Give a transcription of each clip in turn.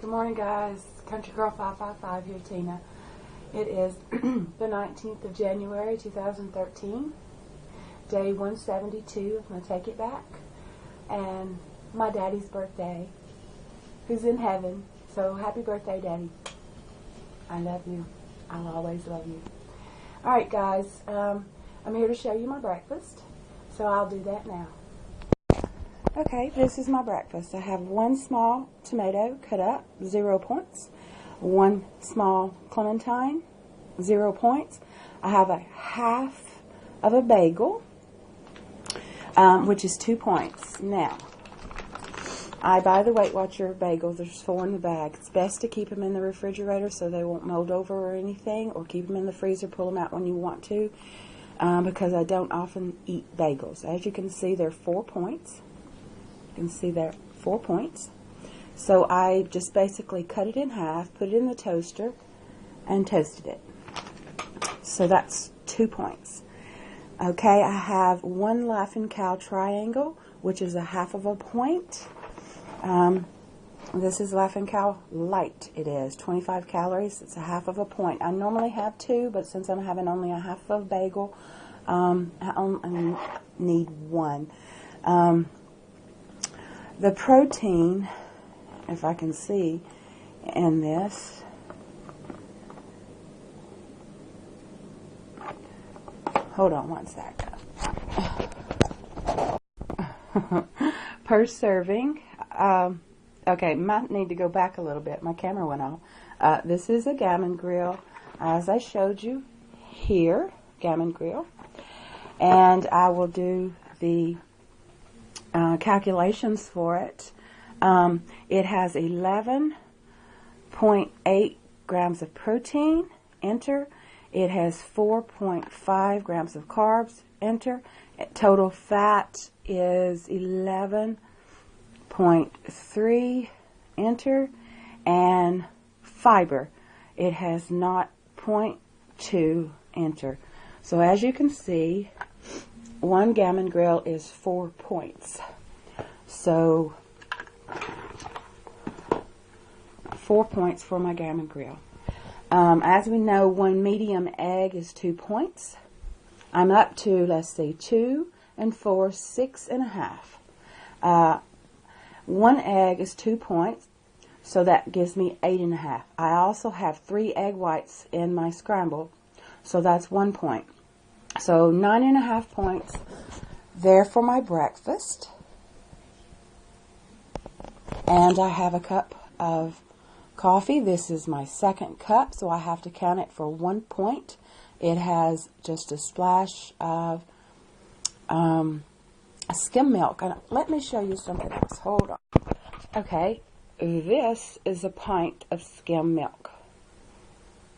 Good morning, guys. ctrygirl555 here, Tina. It is the 19th of January, 2013, day 172 of my Take It Back, and my daddy's birthday, who's in heaven. So happy birthday, Daddy. I love you. I'll always love you. Alright, guys, I'm here to show you my breakfast, so I'll do that now. Okay, this is my breakfast. I have one small tomato cut up, 0 points. One small clementine, 0 points. I have a half of a bagel, which is 2 points. Now, I buy the Weight Watcher bagels. There's 4 in the bag. It's best to keep them in the refrigerator so they won't mold over or anything, or keep them in the freezer, pull them out when you want to, because I don't often eat bagels. As you can see, they're 4 points. You can see there 4 points. So I just basically cut it in half, put it in the toaster, and toasted it. So that's 2 points. Okay, I have one Laughing Cow triangle, which is a half of a point. This is Laughing Cow Light. It is 25 calories. It's a half of a point. I normally have 2, but since I'm having only a half of a bagel, I only need 1. The protein, if I can see in this, hold on one sec. Per serving, okay, might need to go back a little bit. My camera went off. This is a gammon grill, as I showed you here, gammon grill. And I will do the calculations for it. It has 11.8 grams of protein, enter. It has 4.5 grams of carbs, enter. Total fat is 11.3, enter. And fiber, it has not 0.2, enter. So as you can see, one gammon grill is 4 points. So 4 points for my gammon grill. As we know, one medium egg is 2 points. I'm up to, let's see, 2 and 4, 6.5. One egg is 2 points, so that gives me 8.5. I also have 3 egg whites in my scramble, so that's 1 point. So 9.5 points there for my breakfast. And I have a cup of coffee. This is my second cup, so I have to count it for 1 point. It has just a splash of skim milk. And let me show you something else. Hold on. Okay, this is a pint of skim milk.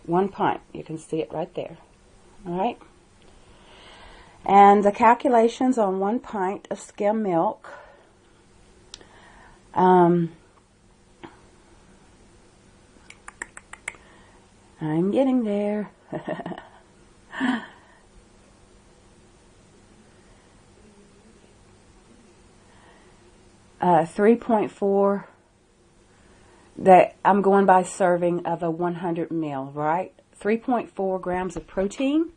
1 pint. You can see it right there. All right. And the calculations on 1 pint of skim milk, I'm getting there. 3.4, that I'm going by serving of a 100 ml, right? 3.4 grams of protein,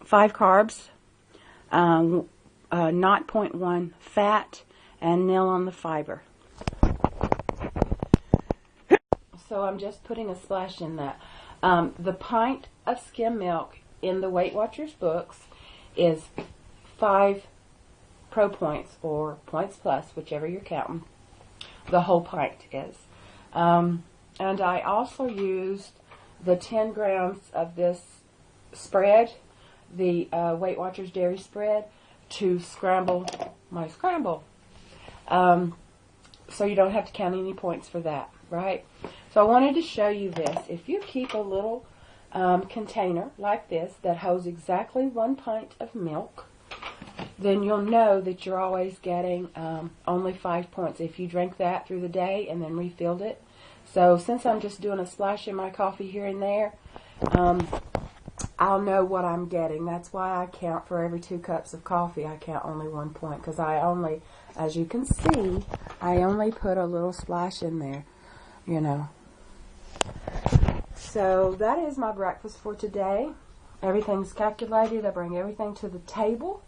5 carbs, 0.1 fat, and 0 on the fiber. So I'm just putting a splash in that. The pint of skim milk in the Weight Watchers books is 5 pro points, or points plus, whichever you're counting. The whole pint is. And I also used the 10 grams of this spread, the Weight Watchers dairy spread, to scramble my scramble. So you don't have to count any points for that, right? So I wanted to show you this. If you keep a little container like this that holds exactly 1 pint of milk, then you'll know that you're always getting only 5 points if you drank that through the day and then refilled it. So since I'm just doing a splash in my coffee here and there, I'll know what I'm getting. That's why I count for every 2 cups of coffee. I count only 1 point, because I only, as you can see, I only put a little splash in there. you know. So that is my breakfast for today. Everything's calculated. I bring everything to the table,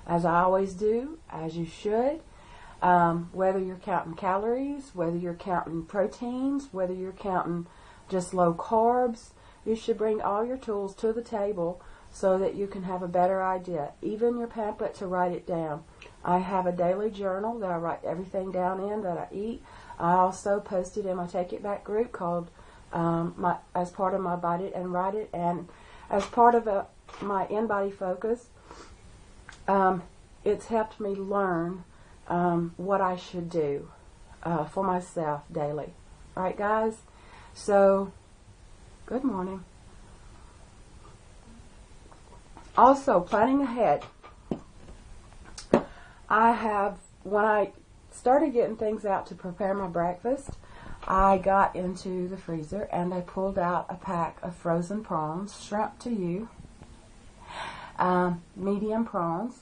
as I always do, as you should. Whether you're counting calories, whether you're counting proteins, whether you're counting just low carbs, you should bring all your tools to the table so that you can have a better idea. Even your pamphlet to write it down. I have a daily journal that I write everything down in that I eat. I also post it in my Take It Back group called as part of my Bite It and Write It, and as part of my In-Body Focus. It's helped me learn what I should do for myself daily. All right, guys? So, good morning. Also, planning ahead. When I started getting things out to prepare my breakfast, I got into the freezer and I pulled out a pack of frozen prawns, shrimp to you, medium prawns,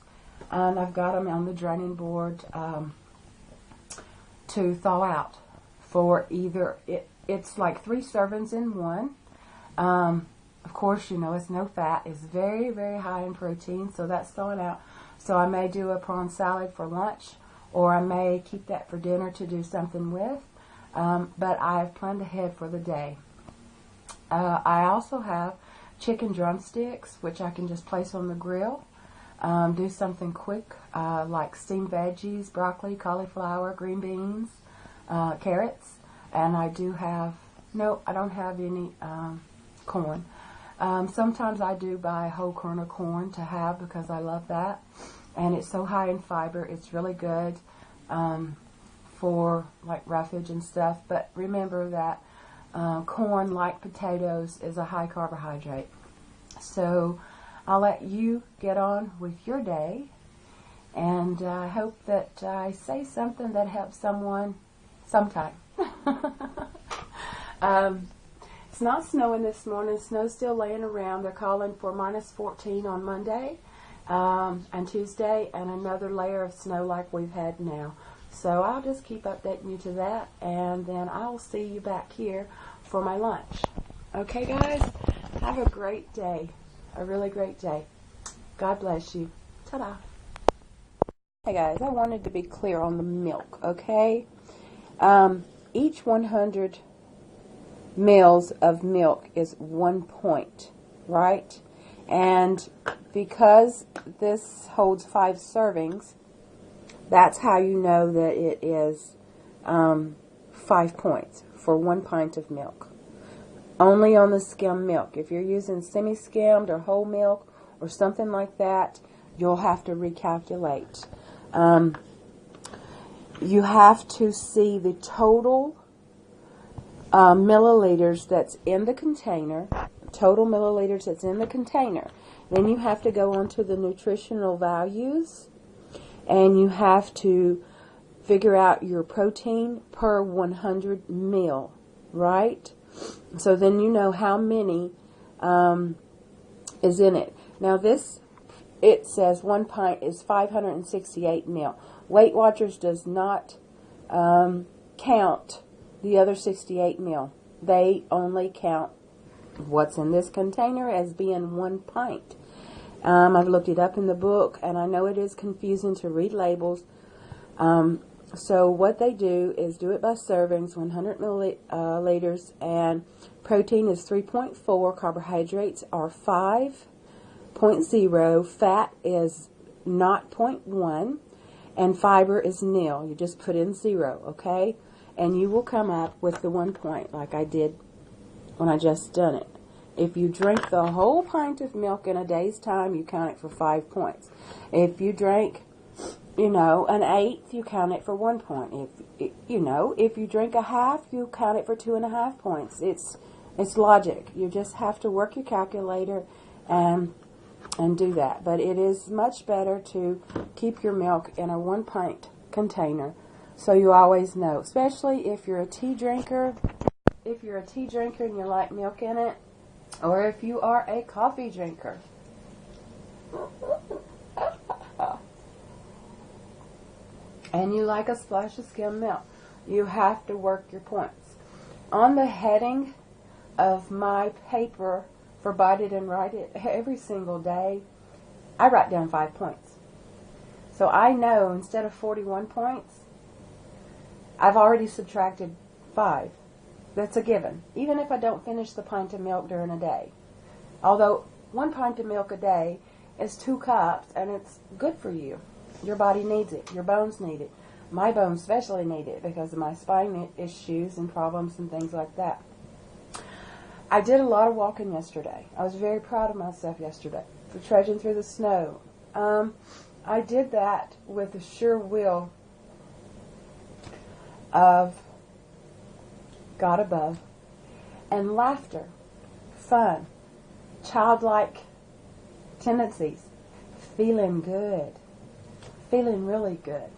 and I've got them on the draining board to thaw out for either, it's like 3 servings in one. Of course, you know, it's no fat. It's very, very high in protein, so that's thawing out. So I may do a prawn salad for lunch, or I may keep that for dinner to do something with. But I've planned ahead for the day. I also have chicken drumsticks, which I can just place on the grill. Do something quick, like steamed veggies, broccoli, cauliflower, green beans, carrots. And I do have, no, I don't have any corn. Sometimes I do buy a whole kernel of corn to have because I love that. And it's so high in fiber, it's really good for like roughage and stuff. But remember that corn, like potatoes, is a high carbohydrate. So I'll let you get on with your day. And I hope that I say something that helps someone sometime. It's not snowing this morning. Snow's still laying around. They're calling for -14 on Monday and Tuesday, and another layer of snow like we've had now. So I'll just keep updating you to that, and then I'll see you back here for my lunch. Okay, guys? Have a great day. A really great day. God bless you. Ta-da. Hey, guys. I wanted to be clear on the milk, okay? Each 100 mils of milk is 1 point, right? And because this holds 5 servings, that's how you know that it is 5 points for 1 pint of milk. Only on the skim milk. If you're using semi-skimmed or whole milk or something like that, you'll have to recalculate. You have to see the total milliliters that's in the container, total milliliters that's in the container. Then you have to go on to the nutritional values, and you have to figure out your protein per 100 mil, right? So then you know how many is in it. Now this, it says 1 pint is 568 mil. Weight Watchers does not count the other 68 mil. They only count what's in this container as being 1 pint. I've looked it up in the book, and I know it is confusing to read labels. So what they do is do it by servings, 100 milliliters, and protein is 3.4, carbohydrates are 5.0, fat is 0.1, and fiber is nil. You just put in 0, okay? And you will come up with the 1 point like I did when I just done it. If you drink the whole pint of milk in a day's time, you count it for 5 points. If you drink, you know, an eighth, you count it for 1 point. If you drink a half, you count it for 2.5 points. It's logic. You just have to work your calculator and do that. But it is much better to keep your milk in a 1 pint container, so you always know. Especially if you're a tea drinker. If you're a tea drinker and you like milk in it, or if you are a coffee drinker. And you like a splash of skim milk, you have to work your points. on the heading of my paper for Bite It and Write It every single day, I write down 5 points. So I know instead of 41 points, I've already subtracted 5. That's a given, even if I don't finish the pint of milk during a day. Although 1 pint of milk a day is 2 cups, and it's good for you. Your body needs it. Your bones need it. My bones especially need it because of my spine issues and problems and things like that. I did a lot of walking yesterday. I was very proud of myself yesterday for trudging through the snow. I did that with the sure will of God above, and laughter, fun, childlike tendencies, feeling good, feeling really good.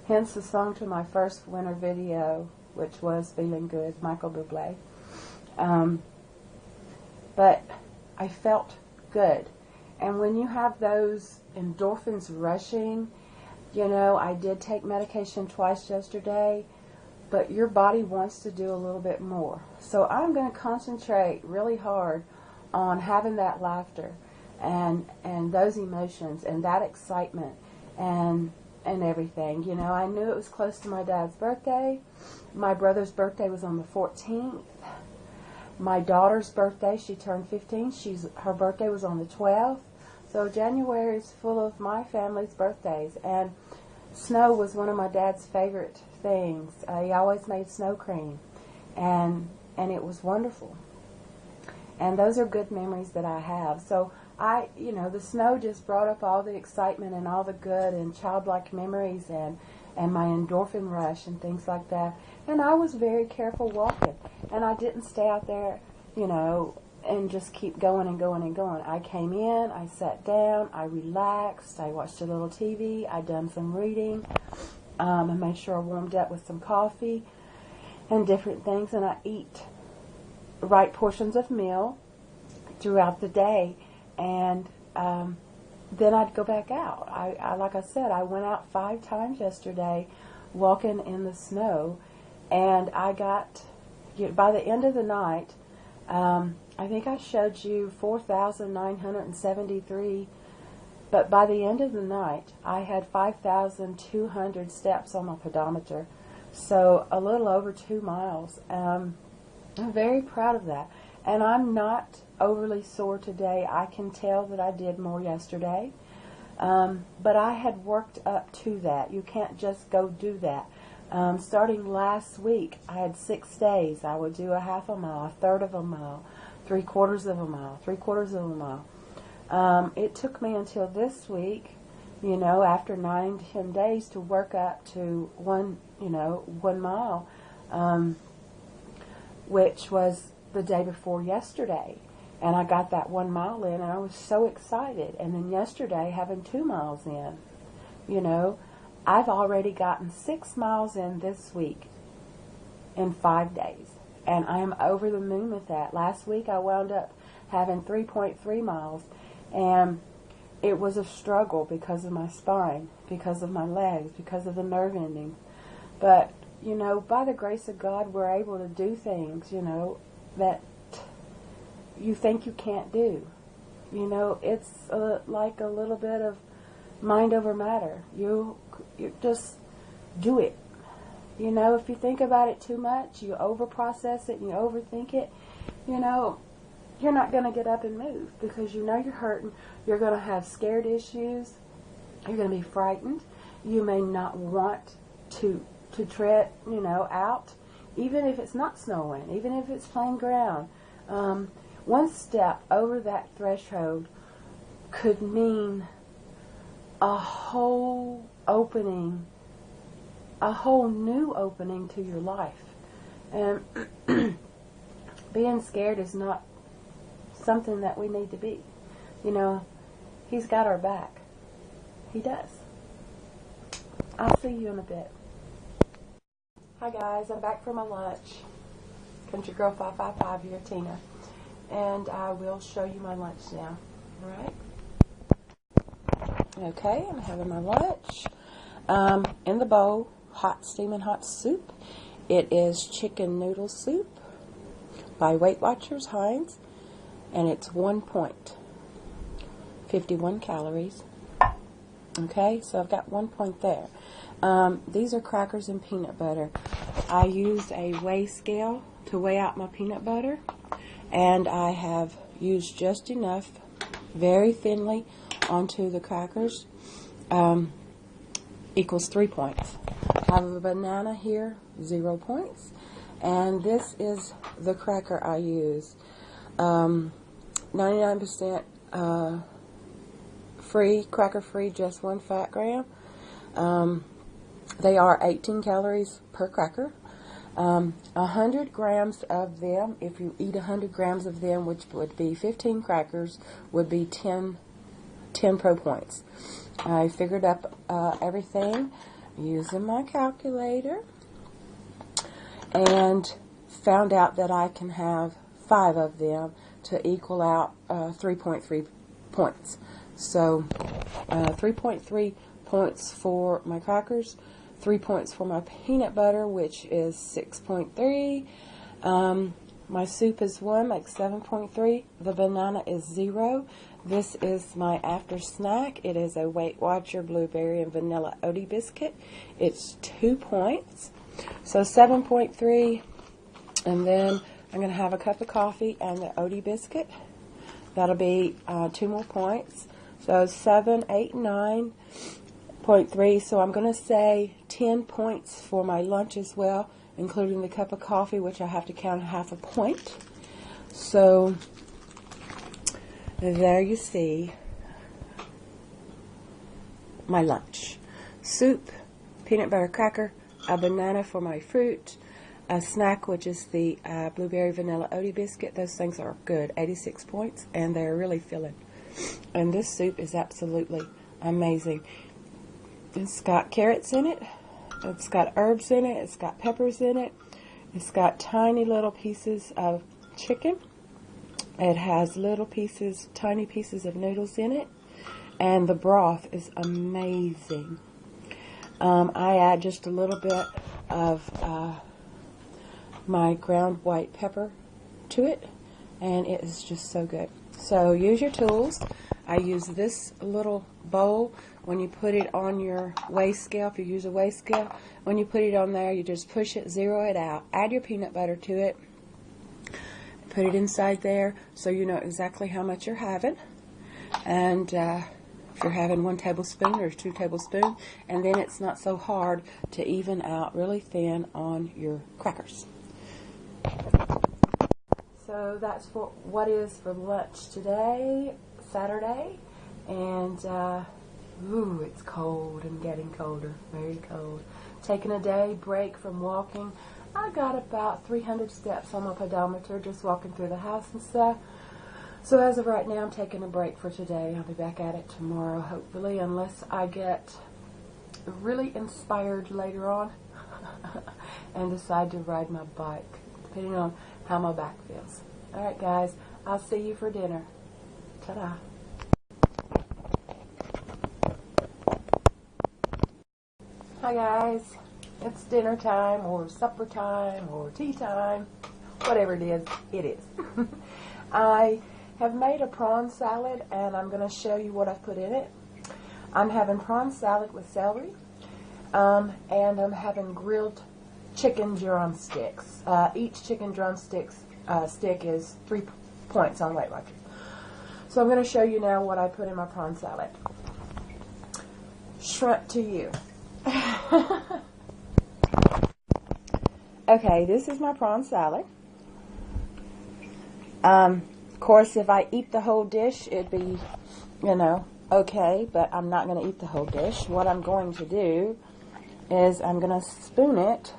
Hence the song to my first winter video, which was Feeling Good, Michael Bublé. But I felt good. And when you have those endorphins rushing, you know, I did take medication twice yesterday, but your body wants to do a little bit more. So I'm going to concentrate really hard on having that laughter and those emotions and that excitement and everything. You know, I knew it was close to my dad's birthday. My brother's birthday was on the 14th. My daughter's birthday, she turned 15. Her birthday was on the 12th. So January is full of my family's birthdays. And snow was one of my dad's favorite things. He always made snow cream. And it was wonderful. And those are good memories that I have. So the snow just brought up all the excitement and all the good and childlike memories and my endorphin rush and things like that. And I was very careful walking. And I didn't stay out there, you know, and just keep going and going and going. I came in, I sat down, I relaxed, I watched a little TV, I done some reading, I made sure I warmed up with some coffee and different things, and I eat right portions of meal throughout the day. And then I'd go back out. I like I said, I went out 5 times yesterday walking in the snow, and I got, by the end of the night, I think I showed you 4,973, but by the end of the night, I had 5,200 steps on my pedometer, so a little over 2 miles. I'm very proud of that, and I'm not overly sore today. I can tell that I did more yesterday, but I had worked up to that. You can't just go do that. Starting last week, I had 6 days. I would do a half a mile, a third of a mile, 3/4 of a mile, 3/4 of a mile. It took me until this week, you know, after 9 to 10 days to work up to 1 mile, which was the day before yesterday. And I got that 1 mile in, and I was so excited. And then yesterday, having 2 miles in, you know, I've already gotten 6 miles in this week in 5 days. And I am over the moon with that. Last week I wound up having 3.3 miles. And it was a struggle because of my spine, because of my legs, because of the nerve endings. But, you know, by the grace of God, we're able to do things, you know, that you think you can't do. You know, it's like a little bit of mind over matter. You just do it. You know, if you think about it too much, you overprocess it and you overthink it, you know, you're not going to get up and move because you know you're hurting. You're going to have scared issues. You're going to be frightened. You may not want to tread, you know, out, even if it's not snowing, even if it's plain ground. One step over that threshold could mean a whole opening, a whole new opening to your life. And being scared is not something that we need to be. You know, He's got our back. He does. I'll see you in a bit. Hi guys, I'm back from my lunch. ctrygirl555 here, Tina. And I will show you my lunch now. Alright? Okay, I'm having my lunch. In the bowl, steaming hot soup. It is chicken noodle soup by Weight Watchers Heinz, and it's 1.51 calories. Okay, so I've got 1 point there. These are crackers and peanut butter. I used a weigh scale to weigh out my peanut butter, and I have used just enough, very thinly, onto the crackers. Equals 3 points. I have a banana here, 0 points. And this is the cracker I use. 99% free, cracker free, just 1 fat gram. They are 18 calories per cracker. 100 grams of them, if you eat 100 grams of them, which would be 15 crackers, would be 10 pro points. I figured up everything using my calculator and found out that I can have 5 of them to equal out 3.3 points. So 3.3 points for my crackers, 3 points for my peanut butter, which is 6.3. My soup is 1, makes 7.3. The banana is 0. This is my after snack. It is a Weight Watcher blueberry and vanilla Oaty biscuit. It's 2 points. So 7.3. And then I'm going to have a cup of coffee and the Oaty biscuit. That'll be 2 more points. So 7, 8, 9.3. So I'm going to say 10 points for my lunch as well, including the cup of coffee, which I have to count half a point. So there you see my lunch. Soup, peanut butter cracker, a banana for my fruit, a snack, which is the blueberry vanilla Oaty biscuit. Those things are good, 86 points, and they're really filling. And this soup is absolutely amazing. It's got carrots in it. It's got herbs in it. It's got peppers in it. It's got tiny little pieces of chicken. It has little pieces, tiny pieces of noodles in it. And the broth is amazing. I add just a little bit of my ground white pepper to it, and it is just so good. So use your tools. I use this little bowl. When you put it on your weigh scale, if you use a weigh scale, when you put it on there, you just push it, zero it out, add your peanut butter to it, put it inside there so you know exactly how much you're having. And if you're having 1 tablespoon or 2 tablespoons, and then it's not so hard to even out really thin on your crackers. So that's for what is for lunch today, Saturday, and ooh, it's cold and getting colder, very cold. Taking a day break from walking. I got about 300 steps on my pedometer just walking through the house and stuff. So as of right now, I'm taking a break for today. I'll be back at it tomorrow, hopefully, unless I get really inspired later on and decide to ride my bike, depending on how my back feels. All right, guys, I'll see you for dinner. Ta-da. Hi, guys. It's dinner time or supper time or tea time. Whatever it is, it is. I have made a prawn salad, and I'm going to show you what I've put in it. I'm having prawn salad with celery, and I'm having grilled chicken drumsticks. Each chicken drumstick stick is 3 points on Weight Watchers. So I'm going to show you now what I put in my prawn salad. Shrimp to you. Okay, this is my prawn salad. Of course, if I eat the whole dish, it'd be, okay, but I'm not going to eat the whole dish. What I'm going to do is I'm going to spoon it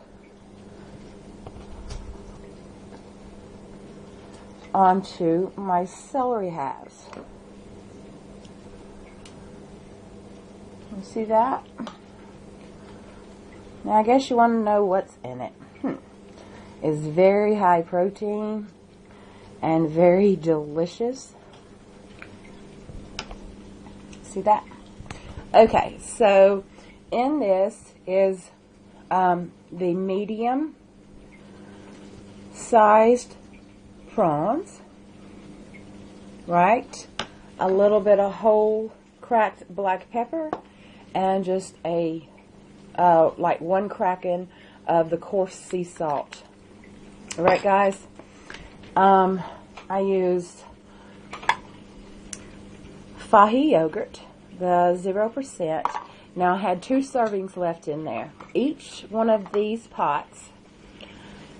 onto my celery halves. You see that? Now, I guess you want to know what's in it. It's very high protein and very delicious. See that? Okay, so in this is the medium sized prawns, right? A little bit of whole cracked black pepper, and just a like 1 cracking of the coarse sea salt. All right, guys. I used Fahi yogurt, the 0%. Now I had 2 servings left in there. Each one of these pots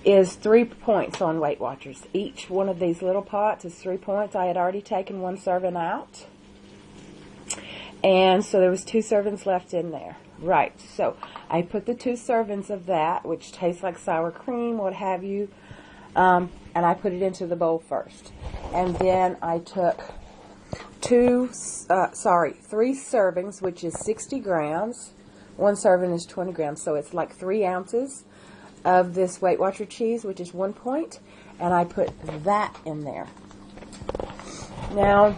is 3 points on Weight Watchers. Each one of these little pots is 3 points. I had already taken 1 serving out. And so there was 2 servings left in there. Right, so I put the 2 servings of that, which tastes like sour cream, what have you, and I put it into the bowl first. And then I took 3 servings, which is 60 grams. 1 serving is 20 grams, so it's like 3 ounces of this Weight Watcher cheese, which is 1 point, and I put that in there. Now,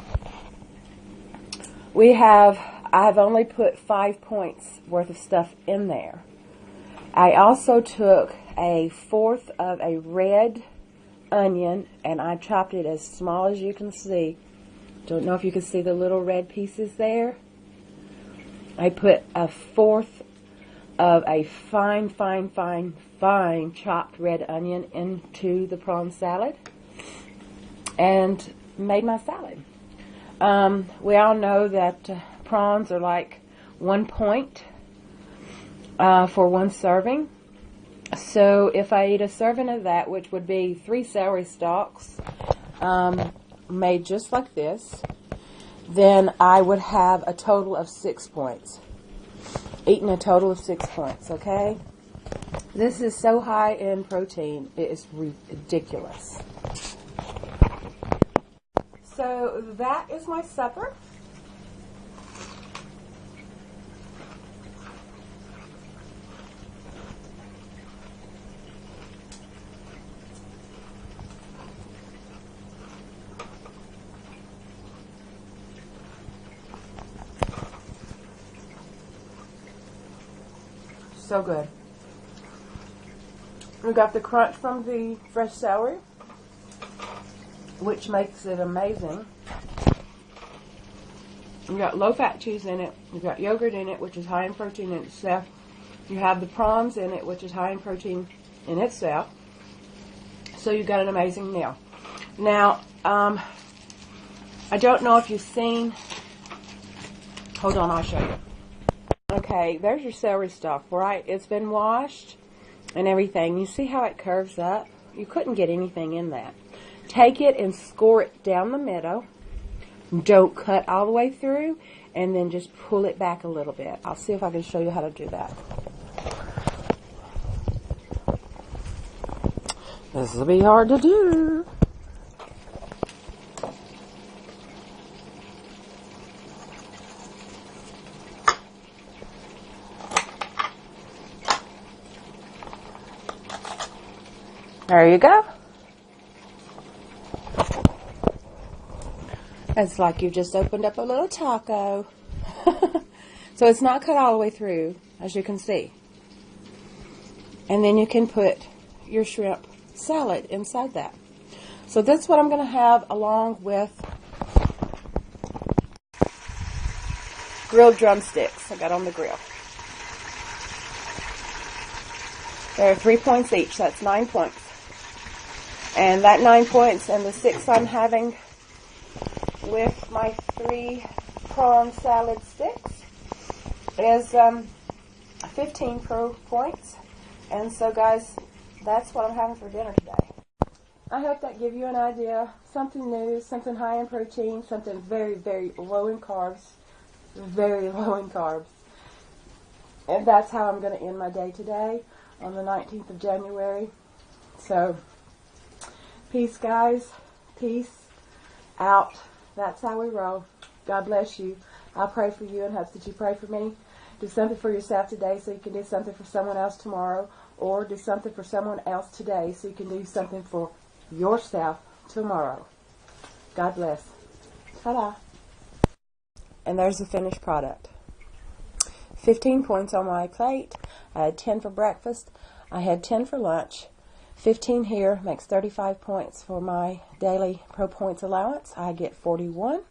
I've only put 5 points worth of stuff in there. I also took 1/4 of a red onion, and I chopped it as small as you can see. Don't know if you can see the little red pieces there. I put 1/4 of a fine chopped red onion into the prawn salad and made my salad. We all know that prawns are like 1 point for 1 serving. So if I eat a serving of that, which would be 3 celery stalks made just like this, then I would have a total of 6 points. Eating a total of 6 points, okay? This is so high in protein, it is ridiculous. So that is my supper. So good. We got the crunch from the fresh celery, which makes it amazing. You got low-fat cheese in it. You got yogurt in it, which is high in protein in itself. You have the prawns in it, which is high in protein in itself. So you got an amazing meal. Now, I don't know if you've seen. Hold on, I'll show you. Okay, there's your celery stalk, right? It's been washed and everything. You see how it curves up? You couldn't get anything in that. Take it and score it down the middle. Don't cut all the way through, and then just pull it back a little bit. I'll see if I can show you how to do that. This will be hard to do. There you go. It's like you just opened up a little taco. So it's not cut all the way through, as you can see. And then you can put your shrimp salad inside that. So that's what I'm going to have along with grilled drumsticks I got on the grill. There are 3 points each, so that's 9 points. And that 9 points and the 6 I'm having with my 3 prawn salad sticks is 15 points. And so, guys, that's what I'm having for dinner today. I hope that gives you an idea. Something new, something high in protein, something very, very low in carbs. Very low in carbs. And that's how I'm going to end my day today on the 19th of January. So, peace, guys. Peace out. That's how we roll. God bless you. I'll pray for you and hope that you pray for me. Do something for yourself today so you can do something for someone else tomorrow. Or do something for someone else today so you can do something for yourself tomorrow. God bless. Ta-da. And there's the finished product. 15 points on my plate. I had 10 for breakfast. I had 10 for lunch. 15 here makes 35 points for my daily pro points allowance. I get 41.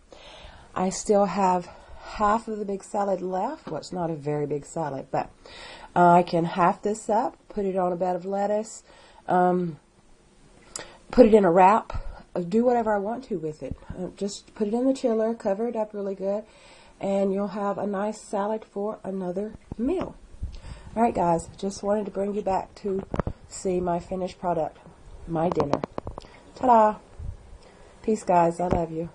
I still have half of the big salad left. Well, it's not a very big salad, but I can half this up, put it on a bed of lettuce, put it in a wrap, do whatever I want to with it. Just put it in the chiller, cover it up really good, and you'll have a nice salad for another meal. All right, guys, just wanted to bring you back to see my finished product, my dinner. Ta-da! Peace, guys. I love you.